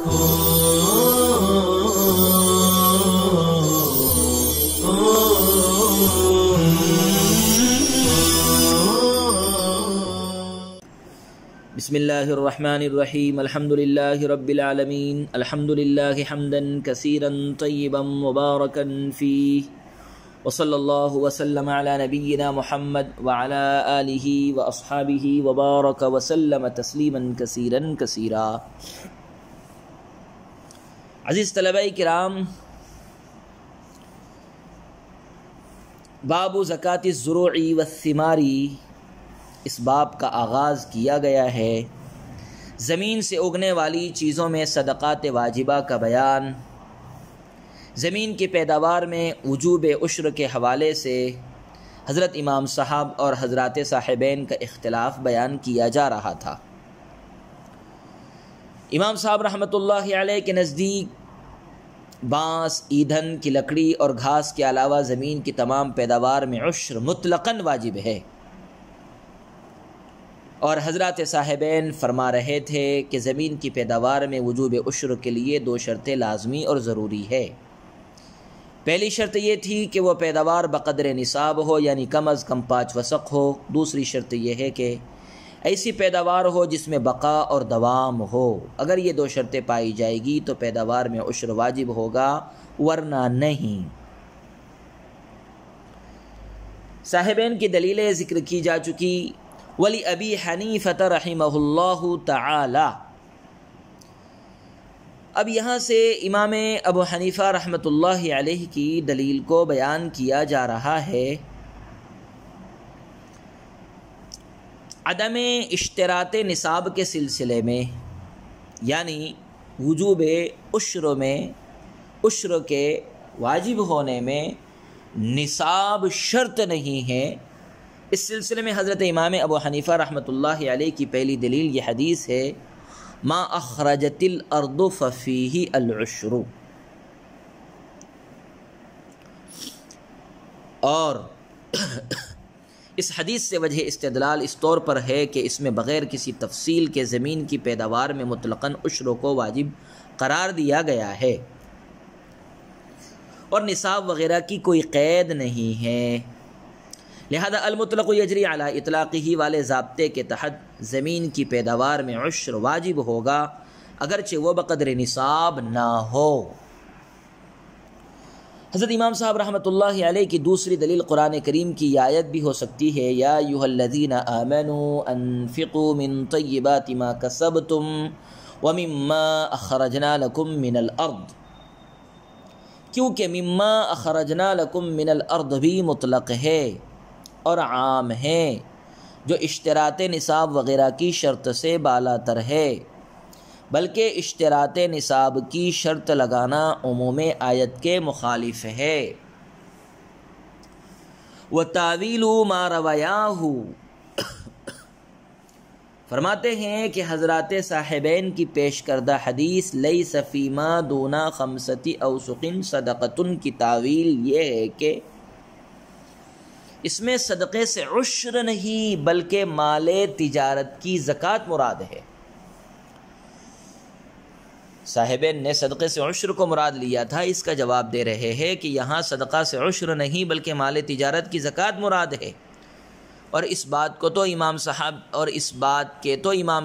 بسم اللہ الرحمن الرحیم الحمد للہ رب العالمین الحمد للہ حمدا کثیرا طیبا مبارکا فیہ وصلی اللہ وسلم علی نبینا محمد وعلی آلہ واصحابہ وبارک وسلم تسلیما کثیرا کثیرا۔ عزیز طلباء کرام، باب زکوٰۃ الزروع والثمار، اس باب کا آغاز کیا گیا ہے زمین سے اگنے والی چیزوں میں صدقات واجبہ کا بیان۔ زمین کی پیداوار میں وجوب عشر کے حوالے سے حضرت امام صاحب اور حضرات صاحبین کا اختلاف بیان کیا جا رہا تھا۔ امام صاحب رحمۃ اللہ علیہ کے نزدیک بانس، ایندھن کی لکڑی اور گھاس کے علاوہ زمین کی تمام پیداوار میں عشر مطلقاً واجب ہے، اور حضرات صاحبین فرما رہے تھے کہ زمین کی پیداوار میں وجوب عشر کے لیے دو شرطیں لازمی اور ضروری ہے۔ پہلی شرط یہ تھی کہ وہ پیداوار بقدر نصاب ہو، یعنی کم از کم 5 وسق ہو۔ دوسری شرط یہ ہے کہ ایسی پیداوار ہو جس میں بقا اور دوام ہو۔ اگر یہ دو شرطیں پائی جائے گی تو پیداوار میں عشر واجب ہوگا، ورنہ نہیں۔ صاحبین کی دلیلیں ذکر کی جا چکی۔ ولی ابی حنیفہ رحمہ اللہ تعالی، اب یہاں سے امام ابو حنیفہ رحمۃ اللہ علیہ کی دلیل کو بیان کیا جا رہا ہے۔ عدم اشتراط نصاب کے سلسلے میں، یعنی وجوب عشر میں، عشر کے واجب ہونے میں نصاب شرط نہیں ہے، اس سلسلے میں حضرت امام ابو حنیفہ رحمۃ اللہ علیہ کی پہلی دلیل یہ حدیث ہے، ما اخرجت الارض ففیہ العشر، اور اس حدیث سے وجہ استدلال اس طور پر ہے کہ اس میں بغیر کسی تفصیل کے زمین کی پیداوار میں مطلقاً عشر کو واجب قرار دیا گیا ہے، اور نصاب وغیرہ کی کوئی قید نہیں ہے۔ لہذا المطلق یجری علی اطلاقہ والے ضابطے کے تحت زمین کی پیداوار میں عشر واجب ہوگا، اگرچہ وہ بقدر نصاب نہ ہو۔ حضرت امام صاحب رحمۃ اللہ علیہ کی دوسری دلیل قرآن کریم کی آیت بھی ہو سکتی ہے، یا ایھا الذین آمنوا انفقوا من طیبات ما کسبتم ومما اخرجنا لکم من الارض، کیونکہ مما اخرجنا لکم من الارض بھی مطلق ہے اور عام ہے، جو اشتراط نصاب وغیرہ کی شرط سے بالا تر ہے، بلکہ اشتراط نصاب کی شرط لگانا عموم آیت کے مخالف ہے۔ وَتَأْوِيلُ مَا رَوَيَاهُ، فرماتے ہیں کہ حضرات صاحبین کی پیش کردہ حدیث لَيْسَ فِي مَا دُونَ 5 أَوْسُقٍ صَدَقَةٌ کی تعویل یہ ہے کہ اس میں صدقے سے عشر نہیں بلکہ مال تجارت کی زکوٰۃ مراد ہے۔ صاحبین نے صدقے سے عشر کو مراد لیا تھا، اس کا جواب دے رہے ہیں کہ یہاں صدقہ سے عشر نہیں بلکہ مال تجارت کی زکوٰۃ مراد ہے، اور اس بات کو تو امام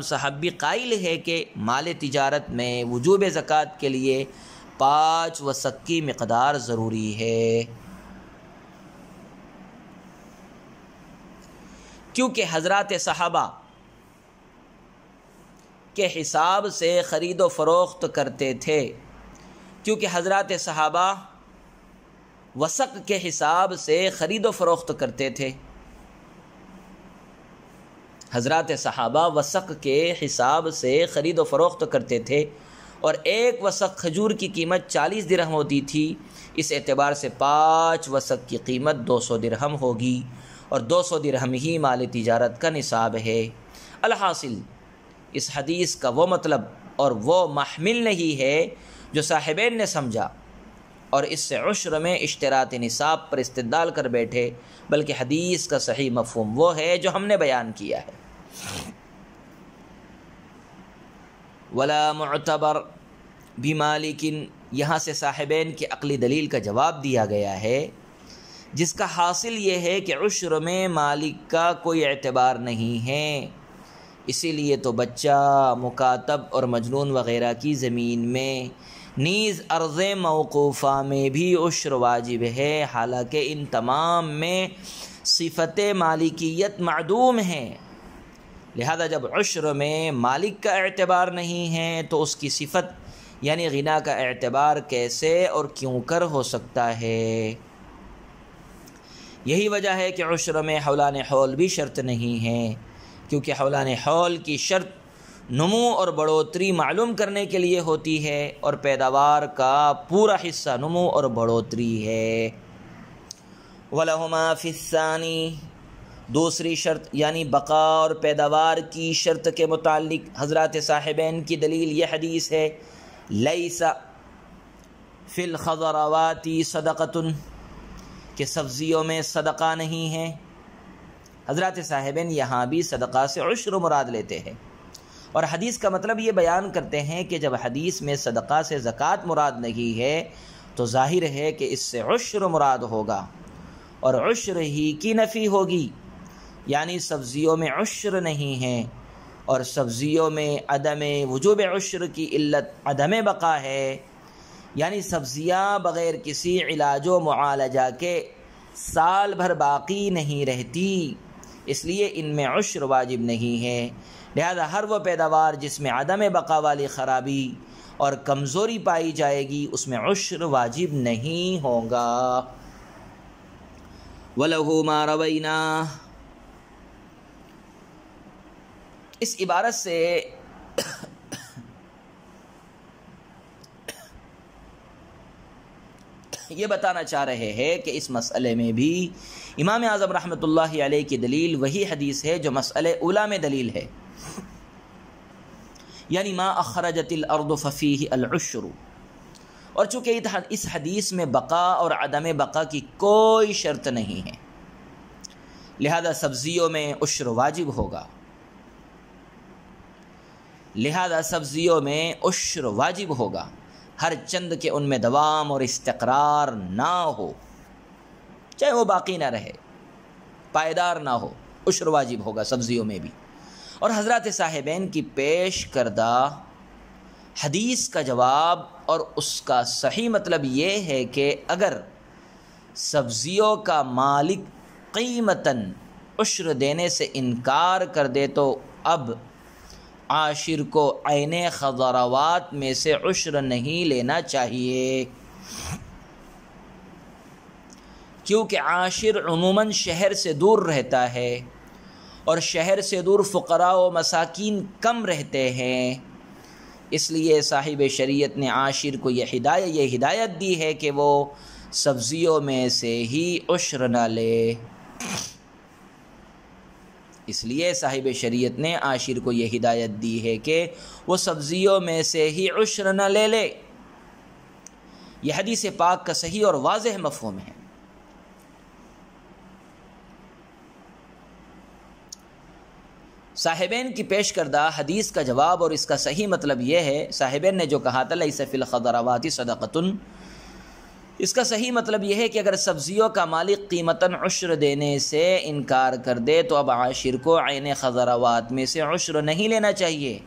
صاحب بھی قائل ہے کہ مال تجارت میں وجوب زکوٰۃ کے لیے 5 وسق کی مقدار ضروری ہے، کیونکہ حضرات صحابہ کے حساب سے خرید و فروخت کرتے تھے، کیونکہ حضرات صحابہ وسق کے حساب سے خرید و فروخت کرتے تھے، حضرات صحابہ وسق کے حساب سے خرید و فروخت کرتے تھے، اور 1 وسق کھجور کی قیمت 40 درہم ہوتی تھی، اس اعتبار سے 5 وسق کی قیمت 200 درہم ہوگی، اور 200 درہم ہی مال تجارت کا نصاب ہے۔ الحاصل اس حدیث کا وہ مطلب اور وہ محمل نہیں ہے جو صاحبین نے سمجھا اور اس سے عشر میں اشتراط نصاب پر استدلال کر بیٹھے، بلکہ حدیث کا صحیح مفہوم وہ ہے جو ہم نے بیان کیا ہے۔ ولا معتبر بمالکن، یہاں سے صاحبین کی عقلی دلیل کا جواب دیا گیا ہے، جس کا حاصل یہ ہے کہ عشر میں مالک کا کوئی اعتبار نہیں ہے، اسی لیے تو بچہ، مکاتب اور مجنون وغیرہ کی زمین میں نیز ارض موقوفہ میں بھی عشر واجب ہے، حالانکہ ان تمام میں صفت مالکیت معدوم ہے۔ لہذا جب عشر میں مالک کا اعتبار نہیں ہے تو اس کی صفت یعنی غنا کا اعتبار کیسے اور کیوں کر ہو سکتا ہے؟ یہی وجہ ہے کہ عشر میں حولان حول بھی شرط نہیں ہے، کیونکہ حولان حول کی شرط نمو اور بڑھوتری معلوم کرنے کے لیے ہوتی ہے، اور پیداوار کا پورا حصہ نمو اور بڑھوتری ہے۔ وَلَهُمَا فِي الثَّانِي، دوسری شرط یعنی بقا اور پیداوار کی شرط کے متعلق حضرات صاحبین کی دلیل یہ حدیث ہے، لَيْسَ فِي الْخَضَرَوَاتِ صَدَقَةٌ، کہ سبزیوں میں صدقہ نہیں ہے۔ حضرات صاحبین یہاں بھی صدقہ سے عشر مراد لیتے ہیں، اور حدیث کا مطلب یہ بیان کرتے ہیں کہ جب حدیث میں صدقہ سے زکوٰۃ مراد نہیں ہے تو ظاہر ہے کہ اس سے عشر مراد ہوگا، اور عشر ہی کی نفی ہوگی، یعنی سبزیوں میں عشر نہیں ہے، اور سبزیوں میں عدم وجوب عشر کی علت عدم بقا ہے، یعنی سبزیاں بغیر کسی علاج و معالجہ کے سال بھر باقی نہیں رہتی، اس لیے ان میں عشر واجب نہیں ہے۔ لہذا ہر وہ پیداوار جس میں عدم بقا والی خرابی اور کمزوری پائی جائے گی اس میں عشر واجب نہیں ہوگا۔ وَلَهُ مَا رَوَيْنَا، اس عبارت سے یہ بتانا چاہ رہے ہیں کہ اس مسئلے میں بھی امام اعظم رحمۃ اللہ علیہ کی دلیل وہی حدیث ہے جو مسئلے اولا میں دلیل ہے، یعنی ما اخرجت الارض ففیہ العشر، اور چونکہ اس حدیث میں بقا اور عدم بقا کی کوئی شرط نہیں ہے لہذا سبزیوں میں عشر واجب ہوگا، ہر چند کے ان میں دوام اور استقرار نہ ہو، چاہے وہ باقی نہ رہے، پائیدار نہ ہو، عشر واجب ہوگا سبزیوں میں بھی۔ اور حضرات صاحبین کی پیش کردہ حدیث کا جواب اور اس کا صحیح مطلب یہ ہے کہ اگر سبزیوں کا مالک قیمتاً عشر دینے سے انکار کر دے تو اب عاشر کو عین خضروات میں سے عشر نہیں لینا چاہیے، کیونکہ عاشر عموماً شہر سے دور رہتا ہے، اور شہر سے دور فقراء و مساکین کم رہتے ہیں، اس لیے صاحب شریعت نے عاشر کو یہ ہدایت دی ہے کہ وہ سبزیوں میں سے ہی عشر نہ لے، اس لیے صاحب شریعت نے عاشر کو یہ ہدایت دی ہے کہ وہ سبزیوں میں سے ہی عشر نہ لے۔ یہ حدیث پاک کا صحیح اور واضح مفہوم ہے۔ صاحبین کی پیش کردہ حدیث کا جواب اور اس کا صحیح مطلب یہ ہے، صاحبین نے جو کہا تھا لیس فی الخضروات صدقۃ، اس کا صحیح مطلب یہ ہے کہ اگر سبزیوں کا مالک قیمتاً عشر دینے سے انکار کر دے تو اب عاشر کو عین خضروات میں سے عشر نہیں لینا چاہیے،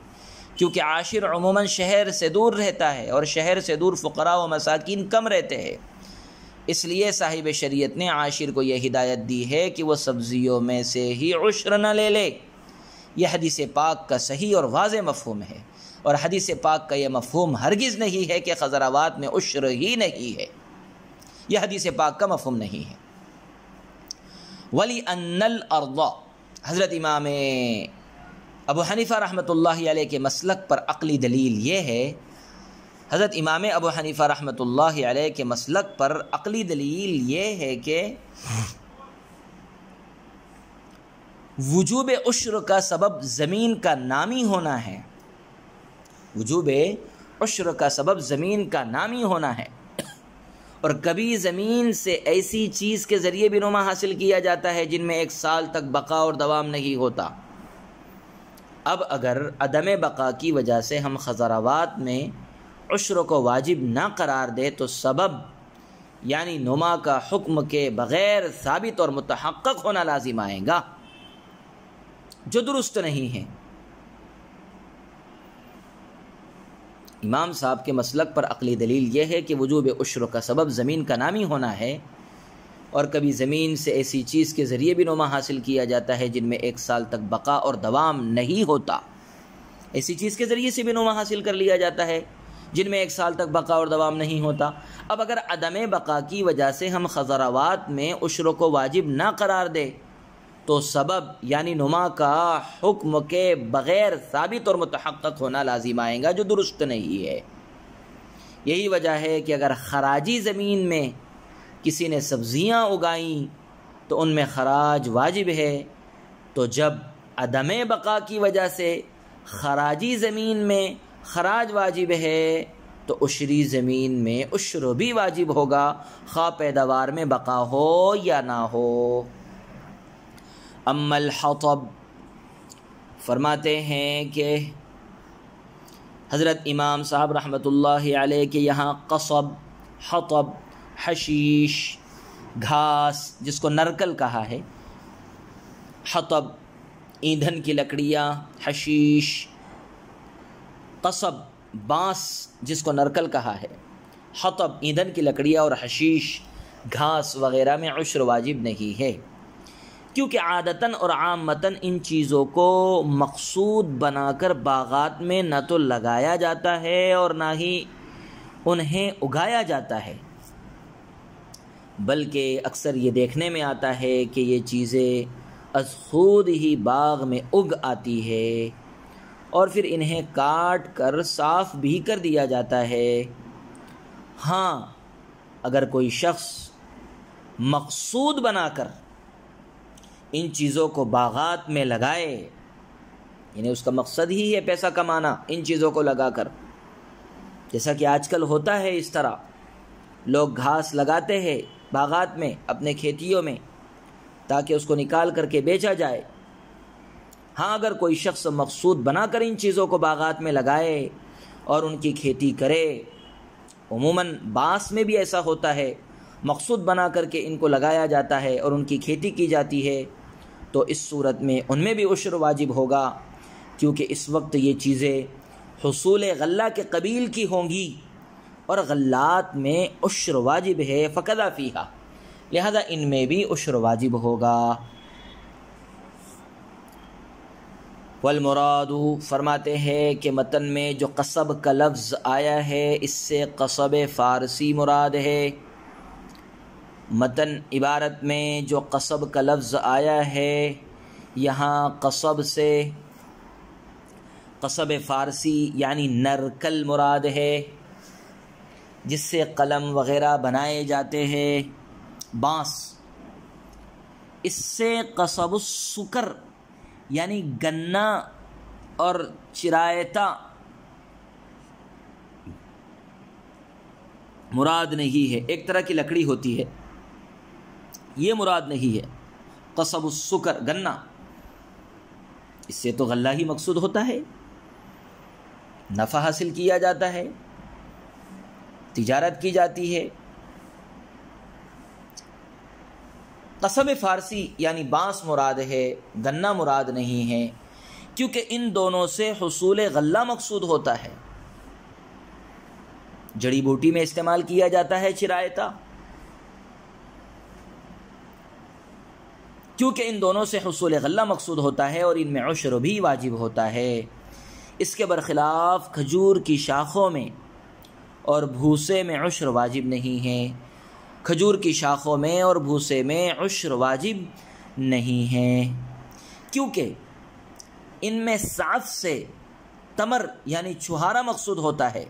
کیونکہ عاشر عموماً شہر سے دور رہتا ہے، اور شہر سے دور فقراء و مساکین کم رہتے ہیں، اس لیے صاحب شریعت نے عاشر کو یہ ہدایت دی ہے کہ وہ سبزیوں میں سے ہی عشر نہ لے۔ یہ حدیث پاک کا صحیح اور واضح مفہوم ہے، اور حدیث پاک کا یہ مفہوم ہرگز نہیں ہے کہ خضروات میں عشر ہی نہیں ہے، یہ حدیث پاک کا مفہوم نہیں ہے۔ وَلِأَنَّ الْأَرْضَ، حضرت امام ابو حنیفہ رحمۃ اللہ علیہ کے مسلک پر عقلی دلیل یہ ہے، حضرت امام ابو حنیفہ رحمۃ اللہ علیہ کے مسلک پر عقلی دلیل یہ ہے کہ وجوب عشر کا سبب زمین کا نامی ہونا ہے، وجوب عشر کا سبب زمین کا نامی ہونا ہے، اور کبھی زمین سے ایسی چیز کے ذریعے بھی نما حاصل کیا جاتا ہے جن میں 1 سال تک بقا اور دوام نہیں ہوتا۔ اب اگر عدم بقا کی وجہ سے ہم خضروات میں عشر کو واجب نہ قرار دے تو سبب یعنی نما کا حکم کے بغیر ثابت اور متحقق ہونا لازم آئے گا، جو درست نہیں ہے۔ امام صاحب کے مسلک پر عقلی دلیل یہ ہے کہ وجوب عشر کا سبب زمین کا نامی ہونا ہے، اور کبھی زمین سے ایسی چیز کے ذریعے بھی نما حاصل کیا جاتا ہے جن میں 1 سال تک بقا اور دوام نہیں ہوتا، ایسی چیز کے ذریعے سے بھی نما حاصل کر لیا جاتا ہے جن میں 1 سال تک بقا اور دوام نہیں ہوتا۔ اب اگر عدم بقا کی وجہ سے ہم خضروات میں عشر کو واجب نہ قرار دے تو سبب یعنی نما کا حکم کے بغیر ثابت اور متحقق ہونا لازم آئے گا، جو درست نہیں ہے۔ یہی وجہ ہے کہ اگر خراجی زمین میں کسی نے سبزیاں اگائیں تو ان میں خراج واجب ہے، تو جب عدم بقا کی وجہ سے خراجی زمین میں خراج واجب ہے تو عشری زمین میں عشر بھی واجب ہوگا، خواہ پیداوار میں بقا ہو یا نہ ہو۔ اما الحطب، فرماتے ہیں کہ حضرت امام صاحب رحمۃ اللہ علیہ کے یہاں قصب، حطب، حشیش، گھاس جس کو نرکل کہا ہے، حطب ایندھن کی لکڑیاں، حشیش، قصب بانس جس کو نرکل کہا ہے، حطب ایندھن کی لکڑیاں اور حشیش گھاس وغیرہ میں عشر واجب نہیں ہے، کیونکہ عادتاً اور عامتاً ان چیزوں کو مقصود بنا کر باغات میں نہ تو لگایا جاتا ہے اور نہ ہی انہیں اگایا جاتا ہے، بلکہ اکثر یہ دیکھنے میں آتا ہے کہ یہ چیزیں از خود ہی باغ میں اگ آتی ہے اور پھر انہیں کاٹ کر صاف بھی کر دیا جاتا ہے۔ ہاں، اگر کوئی شخص مقصود بنا کر ان چیزوں کو باغات میں لگائے، یعنی اس کا مقصد ہی ہے پیسہ کمانا ان چیزوں کو لگا کر، جیسا کہ آج کل ہوتا ہے، اس طرح لوگ گھاس لگاتے ہیں باغات میں اپنے کھیتیوں میں تاکہ اس کو نکال کر کے بیچا جائے۔ ہاں، اگر کوئی شخص مقصود بنا کر ان چیزوں کو باغات میں لگائے اور ان کی کھیتی کرے، عموماً بانس میں بھی ایسا ہوتا ہے، مقصود بنا کر کے ان کو لگایا جاتا ہے اور ان کی کھیتی کی جاتی ہے، تو اس صورت میں ان میں بھی عشر واجب ہوگا، کیونکہ اس وقت یہ چیزیں حصول غلہ کے قبیل کی ہوں گی اور غلات میں عشر واجب ہے، فکذا فیہا، لہذا ان میں بھی عشر واجب ہوگا۔ والمراد، فرماتے ہیں کہ متن میں جو قصب کا لفظ آیا ہے اس سے قصب فارسی مراد ہے۔ متن عبارت میں جو قصب کا لفظ آیا ہے یہاں قصب سے قصب فارسی یعنی نرکل مراد ہے، جس سے قلم وغیرہ بنائے جاتے ہیں، بانس۔ اس سے قصب السکر یعنی گنا اور چرائتا مراد نہیں ہے، ایک طرح کی لکڑی ہوتی ہے، یہ مراد نہیں ہے۔ قصب السکر گنا، اس سے تو غلہ ہی مقصود ہوتا ہے، نفع حاصل کیا جاتا ہے، تجارت کی جاتی ہے۔ قصب فارسی یعنی بانس مراد ہے، گنا مراد نہیں ہے، کیونکہ ان دونوں سے حصول غلہ مقصود ہوتا ہے۔ جڑی بوٹی میں استعمال کیا جاتا ہے چرائتا، کیونکہ ان دونوں سے حصول غلہ مقصود ہوتا ہے اور ان میں عشر بھی واجب ہوتا ہے۔ اس کے برخلاف کھجور کی شاخوں میں اور بھوسے میں عشر واجب نہیں ہے، کھجور کی شاخوں میں اور بھوسے میں عشر واجب نہیں ہے، کیونکہ ان میں صعف سے تمر یعنی چھہارا مقصود ہوتا ہے،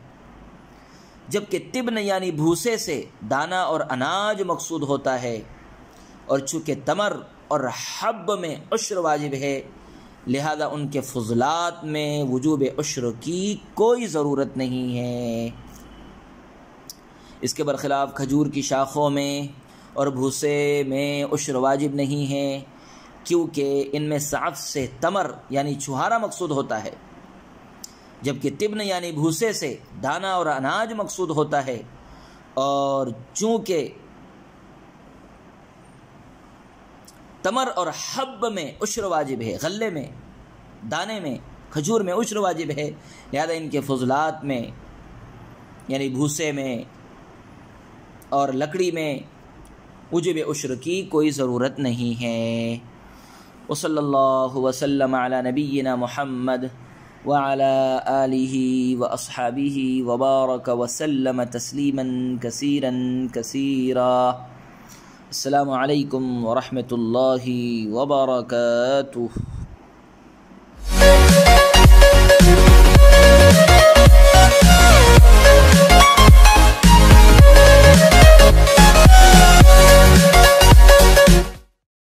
جبکہ تبن یعنی بھوسے سے دانہ اور اناج مقصود ہوتا ہے، اور چونکہ تمر اور حب میں عشر واجب ہے لہذا ان کے فضلات میں وجوب عشر کی کوئی ضرورت نہیں ہے۔ اس کے برخلاف کھجور کی شاخوں میں اور بھوسے میں عشر واجب نہیں ہے، کیونکہ ان میں صعف سے تمر یعنی چھہارا مقصود ہوتا ہے، جبکہ تبن یعنی بھوسے سے دانہ اور اناج مقصود ہوتا ہے، اور چونکہ تمر اور حب میں عشر واجب ہے، غلے میں، دانے میں، کھجور میں عشر واجب ہے، لہذا ان کے فضلات میں یعنی بھوسے میں اور لکڑی میں وجوب عشر کی کوئی ضرورت نہیں ہے۔ وصلی اللہ وسلم علی نبینا محمد وعلى آلہ واصحابہ وبارک وسلم تسلیما کثیرا کثیرا۔ السلام علیکم ورحمۃ اللہ وبرکاتہ۔